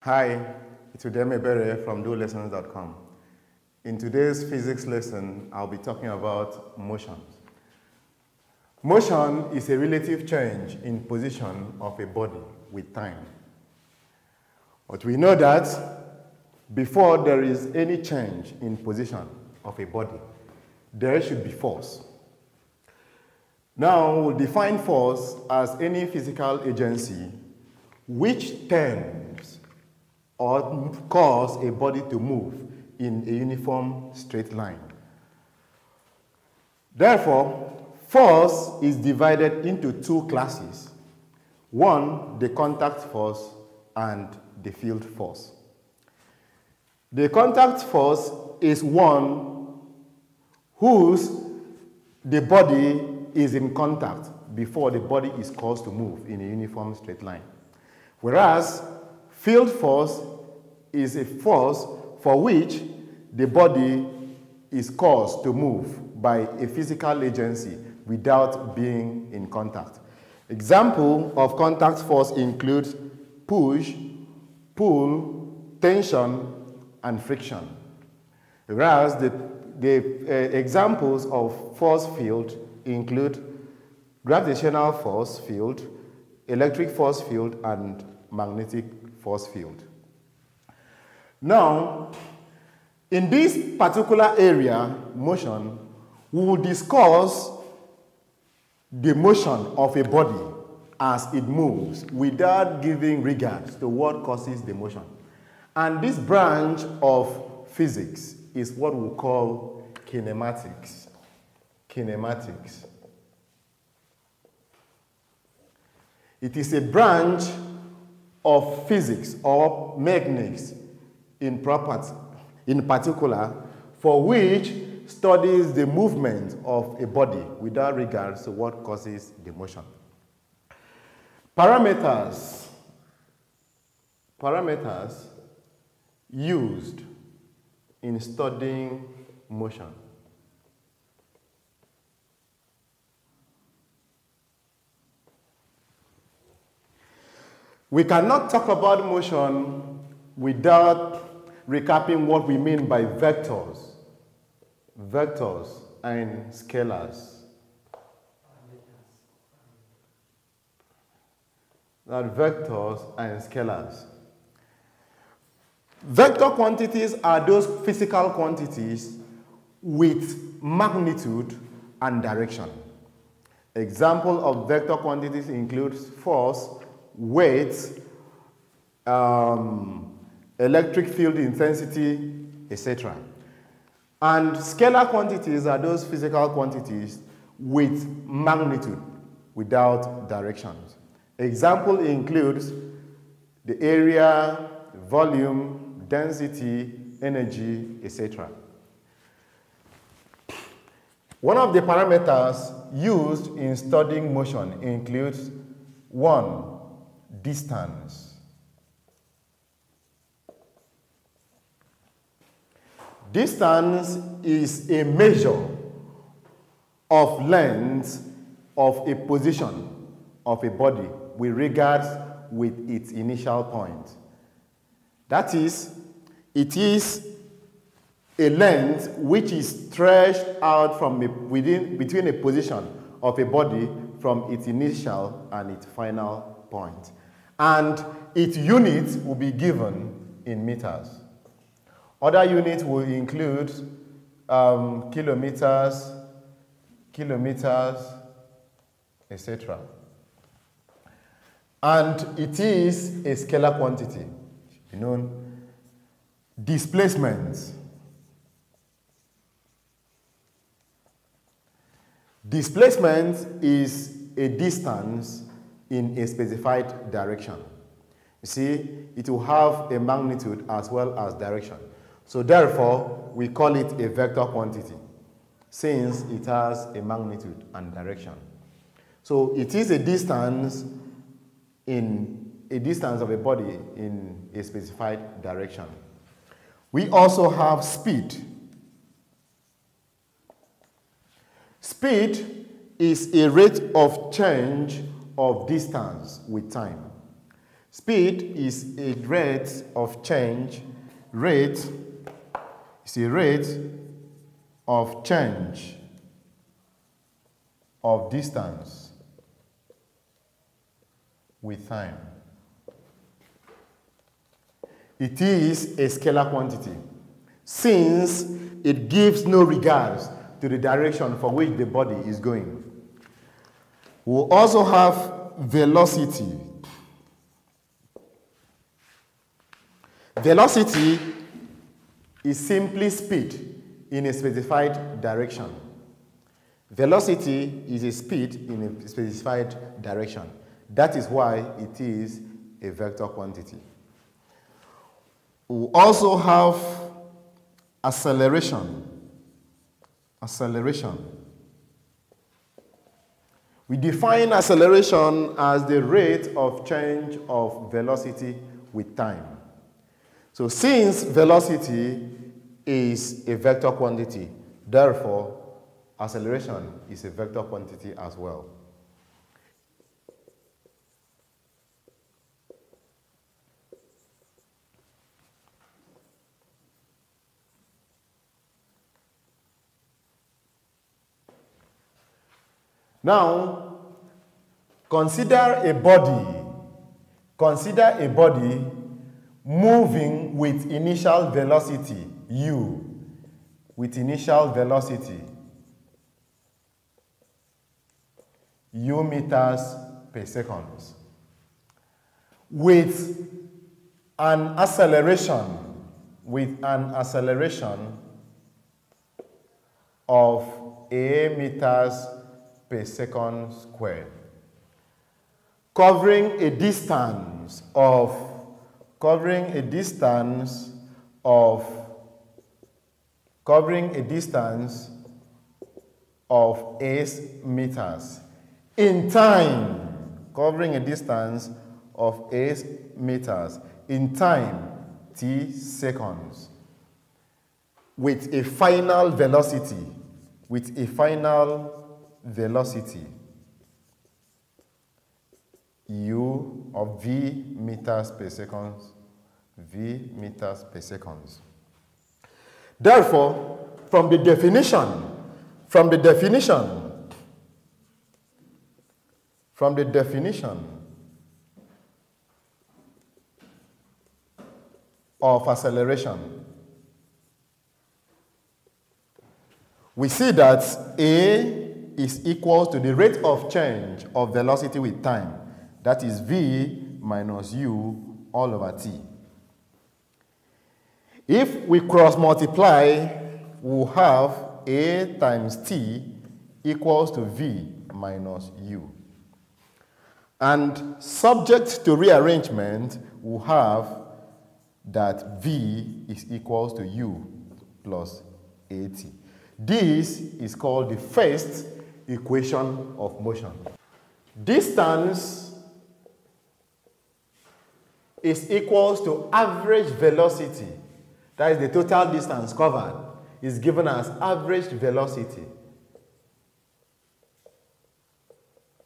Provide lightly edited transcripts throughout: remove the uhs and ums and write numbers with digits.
Hi, it's Udeme Bere from DoLessons.com. In today's physics lesson, I'll be talking about motion. Motion is a relative change in position of a body with time. But we know that before there is any change in position of a body, there should be force. Now, we'll define force as any physical agency which tends or cause a body to move in a uniform straight line. Therefore, force is divided into two classes. One, the contact force, and the field force. The contact force is one whose the body is in contact before the body is caused to move in a uniform straight line. Whereas field force is a force for which the body is caused to move by a physical agency without being in contact. Example of contact force includes push, pull, tension, and friction. Whereas the examples of force field include gravitational force field, electric force field, and magnetic force field. Now, in this particular area, motion, we will discuss the motion of a body as it moves without giving regards to what causes the motion. And this branch of physics is what we call kinematics. Kinematics. It is a branch of physics or mechanics in particular, for which studies the movement of a body without regards to what causes the motion. Parameters used in studying motion. We cannot talk about motion without recapping what we mean by vectors and scalars. Vectors and scalars. Vector quantities are those physical quantities with magnitude and direction. Example of vector quantities includes force, weight, electric field intensity, etc. And scalar quantities are those physical quantities with magnitude without directions. Example includes the area, volume, density, energy, etc. One of the parameters used in studying motion includes 1. Distance. Distance is a measure of length of a position of a body with regards with its initial point. That is, it is a length which is stretched out from between a position of a body from its initial and its final point. And its units will be given in meters. Other units will include kilometers, etc. And it is a scalar quantity, displacement. Displacement is a distance in a specified direction. You see, it will have a magnitude as well as direction. So therefore, we call it a vector quantity, since it has a magnitude and direction. So it is a distance of a body in a specified direction. We also have speed. Speed is a rate of change of distance with time. Speed is a rate of change. Rate is a rate of change of distance with time. It is a scalar quantity since it gives no regards to the direction for which the body is going. We'll also have velocity. Velocity is simply speed in a specified direction. Velocity is a speed in a specified direction. That is why it is a vector quantity. We'll also have acceleration. Acceleration. We define acceleration as the rate of change of velocity with time. So since velocity is a vector quantity, therefore acceleration is a vector quantity as well. Now, consider a body moving with initial velocity, u, with initial velocity, u meters per second, with an acceleration of a meters per second squared, covering a distance of s meters in time, covering a distance of s meters in time t seconds, with a final velocity u of v meters per second. Therefore, from the definition of acceleration, we see that A is equal to the rate of change of velocity with time. That is v minus u all over t. If we cross multiply, we'll have A times t equals to v minus u. And subject to rearrangement, we'll have that v is equals to u plus at. This is called the first equation of motion. Distance is equals to average velocity. That is the total distance covered is given as average velocity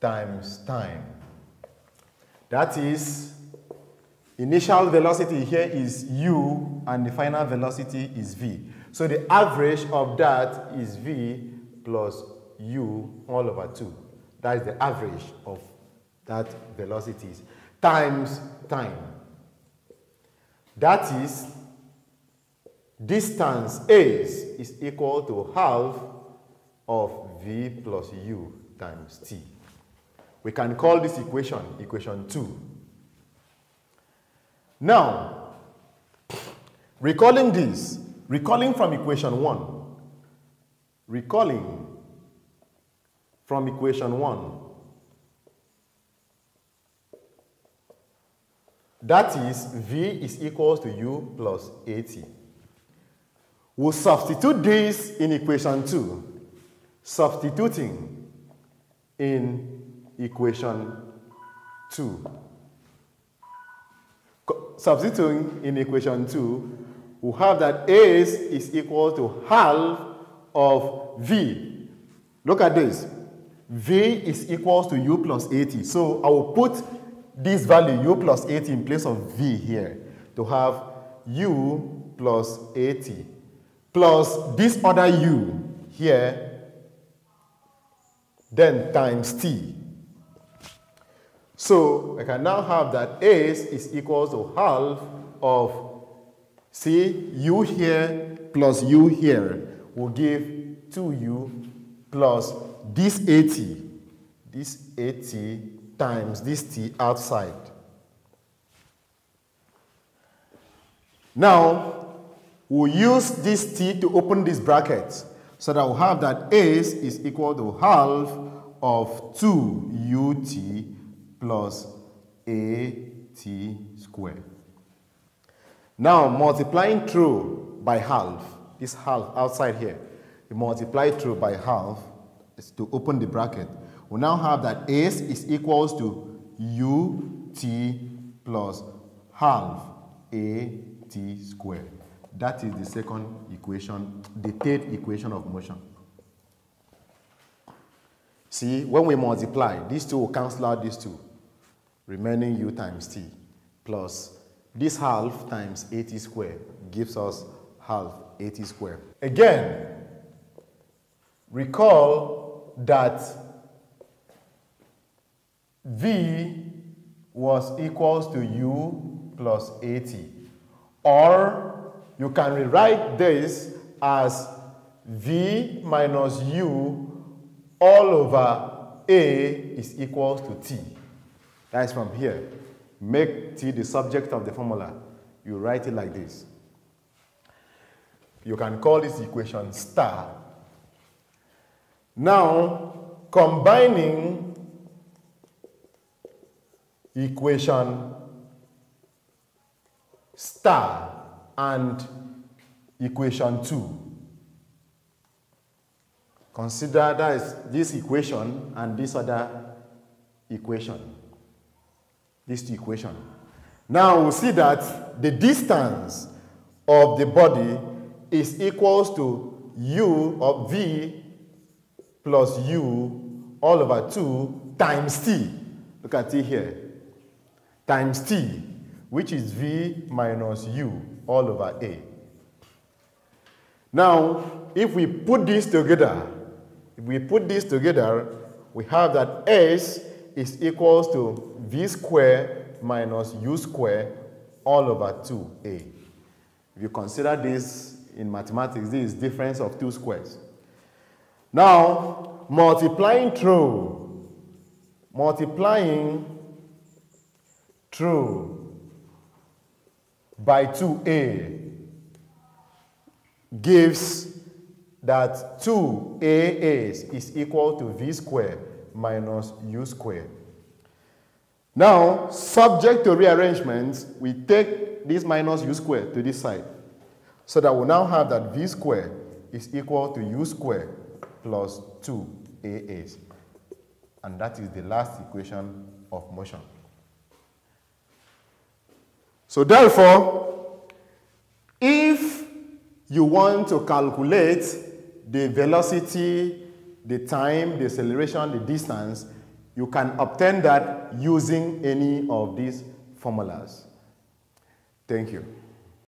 times time. That is, initial velocity here is u and the final velocity is v. So the average of that is v plus u all over 2. That is the average of that velocities times time. That is, distance is equal to half of v plus u times t. We can call this equation equation 2. Now, recalling from equation 1, that is, v is equals to u plus at. We'll substitute this in equation 2. Substituting in equation 2. Substituting in equation 2, we'll have that A is equal to half of v. Look at this. V is equals to u plus at. So I will put this value, u plus at, in place of v here, to have u plus at plus this other u here, then times t. So I can now have that a is equal to half of, see, u here plus u here will give 2u plus this 80 times this t outside. Now, we'll use this t to open this bracket so that we'll have that a is equal to half of 2ut plus at squared. Now, multiplying through by half, this half outside here, you multiply through by half is to open the bracket. We now have that a is equals to ut plus half at squared. That is the second equation, the third equation of motion. See, when we multiply, these two will cancel out these two, remaining u times t, plus this half times at squared gives us half at squared. Again, recall that v was equals to u plus at, or you can rewrite this as v minus u all over a is equals to t. That is from here. Make t the subject of the formula. You write it like this. You can call this equation star. Now, combining equation star and equation 2. Consider that is this equation and this other equation. This equation. Now we'll see that the distance of the body is equals to u of v plus u all over 2 times t. Look at it here. Times t, which is v minus u all over a. Now, if we put this together, we have that s is equals to v squared minus u squared all over 2a. If you consider this in mathematics, this is difference of two squares. Now, multiplying through by 2a gives that 2a is equal to v squared minus u squared. Now, subject to rearrangements, we take this minus u squared to this side, so that we now have that v squared is equal to u squared plus 2a. And that is the last equation of motion. So therefore, if you want to calculate the velocity, the time, the acceleration, the distance, you can obtain that using any of these formulas. Thank you.